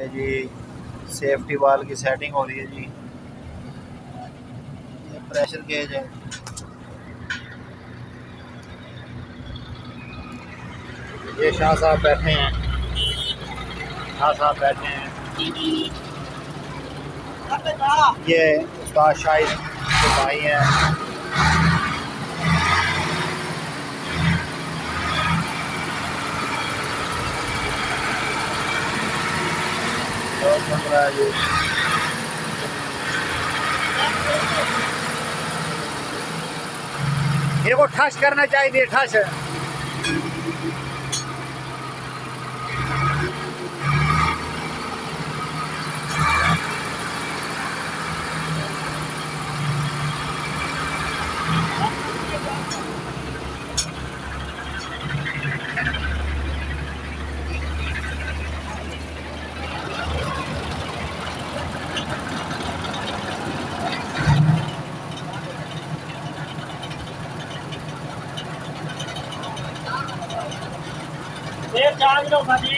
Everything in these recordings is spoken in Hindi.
ये जी सेफ्टी वाल की सेटिंग हो रही है जी। ये प्रेशर गेज है। ये शाह साहब बैठे हैं, शाह साहब बैठे हैं। ये उस्ताद शाहिद के भाई हैं। और बन रहा है जी। इनको ठस करना चाहिए, ठस। चार्ज लो भाजी।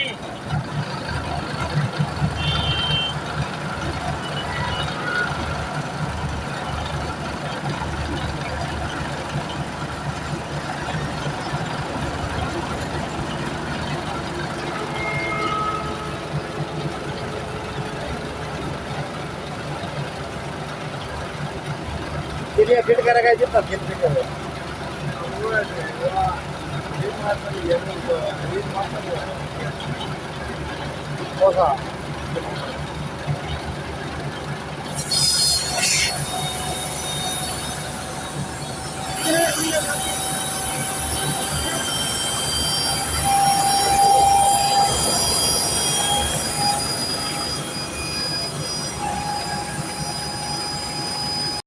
चलिए फिट करेगा जितना फिट करेगा। कौन सा